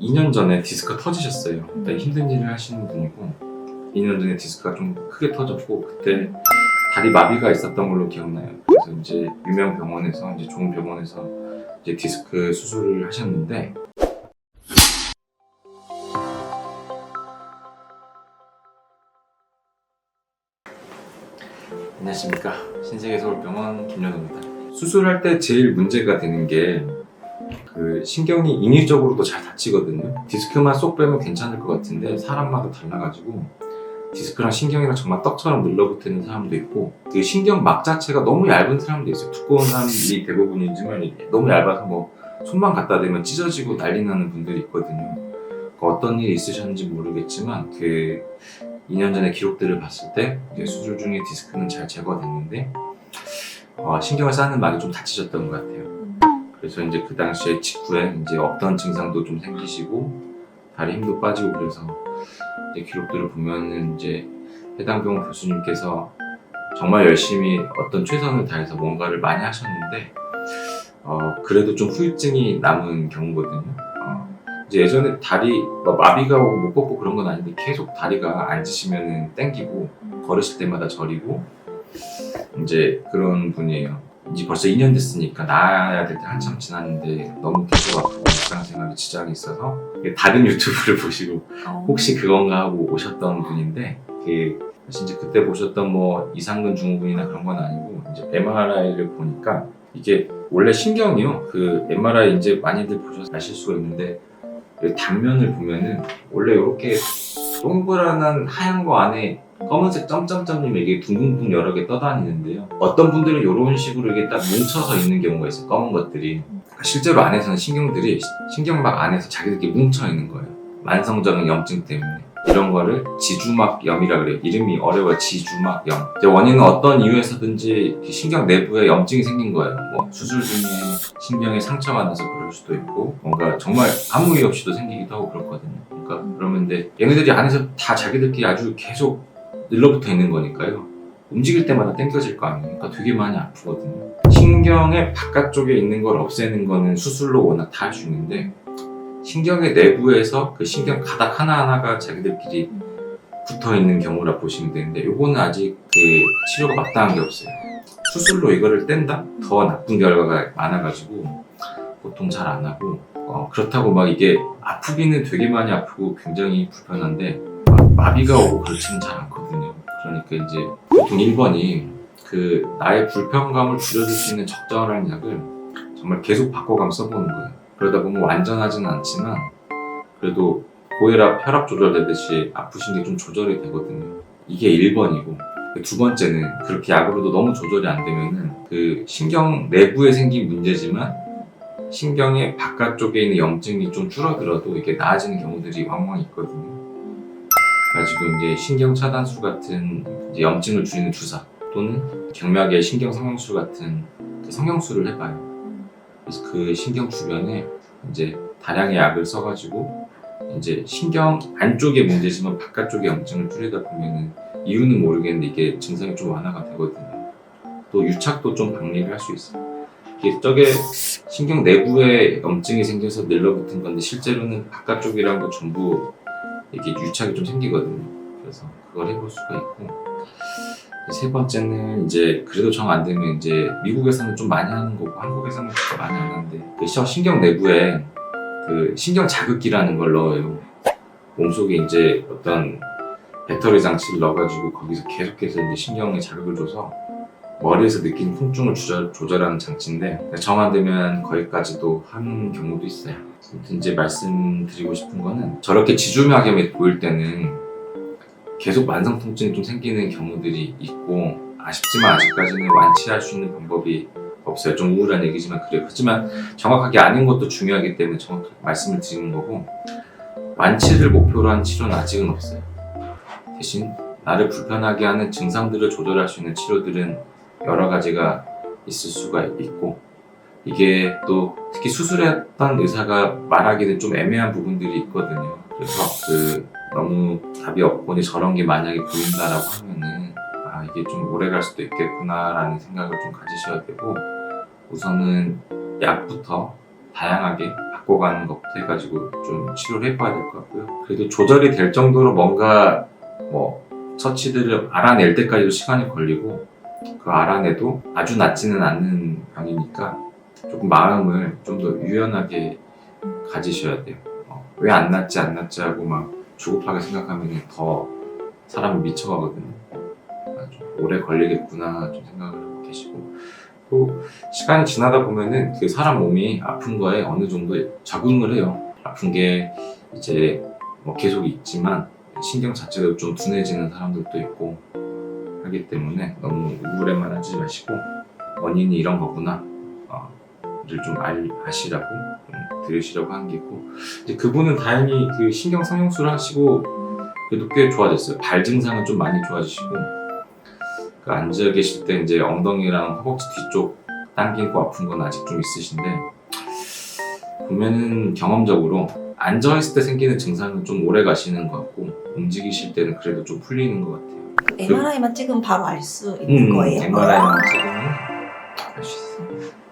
2년 전에 디스크가 터지셨어요. 그러니까 힘든 일을 하시는 분이고 2년 전에 디스크가 좀 크게 터졌고 그때 다리 마비가 있었던 걸로 기억나요. 그래서 이제 유명 병원에서 이제 좋은 병원에서 이제 디스크 수술을 하셨는데 안녕하십니까. 신세계서울병원 김연호입니다. 수술할 때 제일 문제가 되는 게 그 신경이 인위적으로도 잘 다치거든요. 디스크만 쏙 빼면 괜찮을 것 같은데 사람마다 달라가지고 디스크랑 신경이랑 정말 떡처럼 눌러붙는 사람도 있고 그 신경막 자체가 너무 얇은 사람도 있어요. 두꺼운 사람들이 대부분이지만 너무 얇아서 뭐 손만 갖다 대면 찢어지고 난리 나는 분들이 있거든요. 어떤 일이 있으셨는지 모르겠지만 그 2년 전에 기록들을 봤을 때 수술 중에 디스크는 잘 제거됐는데 신경을 쌓는 막이 좀 다치셨던 것 같아요. 그래서 이제 그 당시에 직후에 이제 없던 증상도 좀 생기시고 다리 힘도 빠지고 그래서 이제 기록들을 보면은 이제 해당 병원 교수님께서 정말 열심히 어떤 최선을 다해서 뭔가를 많이 하셨는데 그래도 좀 후유증이 남은 경우거든요. 이제 예전에 다리 마비가 오고 못 걷고 그런 건 아닌데 계속 다리가 앉으시면은 땡기고 걸으실 때마다 저리고 이제 그런 분이에요. 이제 벌써 2년 됐으니까 나아야 될 때 한참 지났는데 너무 계속 아프고 일상생활에 지장이 있어서 다른 유튜브를 보시고 혹시 그건가 하고 오셨던 분인데 사실 이제 그때 보셨던 뭐 이상근 증후군이나 그런 건 아니고 이제 MRI를 보니까 이게 원래 신경이요. 그 MRI 이제 많이들 보셔서 아실 수가 있는데 단면을 보면은 원래 이렇게 동그란 하얀 거 안에 검은색 점점점이 이게 둥둥둥 여러 개 떠다니는데요. 어떤 분들은 이런 식으로 이게 딱 뭉쳐서 있는 경우가 있어요. 검은 것들이. 실제로 안에서는 신경들이 신경막 안에서 자기들끼리 뭉쳐 있는 거예요. 만성적인 염증 때문에. 이런 거를 지주막염이라 그래요. 이름이 어려워요. 지주막염. 원인은 어떤 이유에서든지 신경 내부에 염증이 생긴 거예요. 뭐 수술 중에 신경에 상처가 나서 그럴 수도 있고 뭔가 정말 아무 이유 없이도 생기기도 하고 그렇거든요. 그러니까 그러면 근데 얘네들이 안에서 다 자기들끼리 아주 계속 늘러붙어 있는 거니까요. 움직일 때마다 땡겨질 거 아니에요. 그러니까 되게 많이 아프거든요. 신경의 바깥쪽에 있는 걸 없애는 거는 수술로 워낙 다 할 수 있는데 신경의 내부에서 그 신경 가닥 하나하나가 자기들끼리 붙어 있는 경우라 보시면 되는데 요거는 아직 그 치료가 마땅한 게 없어요. 수술로 이거를 뗀다? 더 나쁜 결과가 많아가지고 보통 잘 안 하고 그렇다고 막 이게 아프기는 되게 많이 아프고 굉장히 불편한데 마비가 오고 그렇지는 잘 않거든요. 그러니까 이제 보통 1번이 그 나의 불편감을 줄여줄 수 있는 적절한 약을 정말 계속 바꿔가며 써보는 거예요. 그러다 보면 완전하지는 않지만 그래도 고혈압, 혈압 조절되듯이 아프신 게 좀 조절이 되거든요. 이게 1번이고 두 번째는 그렇게 약으로도 너무 조절이 안 되면은 그 신경 내부에 생긴 문제지만 신경의 바깥쪽에 있는 염증이 좀 줄어들어도 이게 나아지는 경우들이 왕왕 있거든요. 그래가지고 이제 신경 차단술 같은 이제 염증을 줄이는 주사 또는 경막의 신경 성형술 같은 그 성형술을 해봐요. 그래서 그 신경 주변에 이제 다량의 약을 써가지고 이제 신경 안쪽에 문제지만 바깥쪽에 염증을 줄이다 보면은 이유는 모르겠는데 이게 증상이 좀 완화가 되거든요. 또 유착도 좀 방리를 할 수 있어요. 이게 저게 신경 내부에 염증이 생겨서 늘러붙은 건데 실제로는 바깥쪽이랑 거 전부 이게 유착이 좀 생기거든요. 그래서 그걸 해볼 수가 있고 세 번째는 이제 그래도 정 안 되면 이제 미국에서는 좀 많이 하는 거고 한국에서는 그렇게 많이 안 하는데 그 신경 내부에 그 신경 자극기라는 걸 넣어요. 몸속에 이제 어떤 배터리 장치를 넣어가지고 거기서 계속해서 이제 신경에 자극을 줘서 머리에서 느낀 통증을 조절하는 장치인데 정 안 되면 거기까지도 하는 경우도 있어요. 이제 말씀드리고 싶은 거는 저렇게 지주막염이 보일 때는 계속 만성 통증이 좀 생기는 경우들이 있고 아쉽지만 아직까지는 완치할 수 있는 방법이 없어요. 좀 우울한 얘기지만 그래요. 하지만 정확하게 아는 것도 중요하기 때문에 정확하게 말씀을 드리는 거고 완치를 목표로 한 치료는 아직은 없어요. 대신 나를 불편하게 하는 증상들을 조절할 수 있는 치료들은 여러 가지가 있을 수가 있고 이게 또 특히 수술했던 의사가 말하기는 좀 애매한 부분들이 있거든요. 그래서 너무 답이 없고 저런 게 만약에 보인다라고 하면은 이게 좀 오래 갈 수도 있겠구나 라는 생각을 좀 가지셔야 되고 우선은 약부터 다양하게 바꿔가는 것부터 해가지고 좀 치료를 해봐야 될 것 같고요. 그래도 조절이 될 정도로 뭔가 뭐 처치들을 알아낼 때까지도 시간이 걸리고 그 알아내도 아주 낫지는 않는 병이니까 조금 마음을 좀 더 유연하게 가지셔야 돼요. 왜 안 낫지 하고 막 조급하게 생각하면 더 사람이 미쳐가거든요. 좀 오래 걸리겠구나 좀 생각을 하고 계시고 또 시간이 지나다 보면은 그 사람 몸이 아픈 거에 어느 정도 적응을 해요. 아픈 게 이제 뭐 계속 있지만 신경 자체가 좀 둔해지는 사람들도 있고 하기 때문에 너무 우울해만 하지 마시고 원인이 이런 거구나 를 좀 아시라고 들으시라고 한 게 있고 이제 그분은 다행히 그 신경 성형술을 하시고 그래도 꽤 좋아졌어요. 발 증상은 좀 많이 좋아지시고 그 앉아 계실 때 이제 엉덩이랑 허벅지 뒤쪽 당기고 아픈 건 아직 좀 있으신데 보면은 경험적으로 앉아 있을 때 생기는 증상은 좀 오래 가시는 것 같고 움직이실 때는 그래도 좀 풀리는 것 같아요. MRI만 찍으면 바로 알 수 있는 거예요? MRI만 찍으면 알 수 있어요.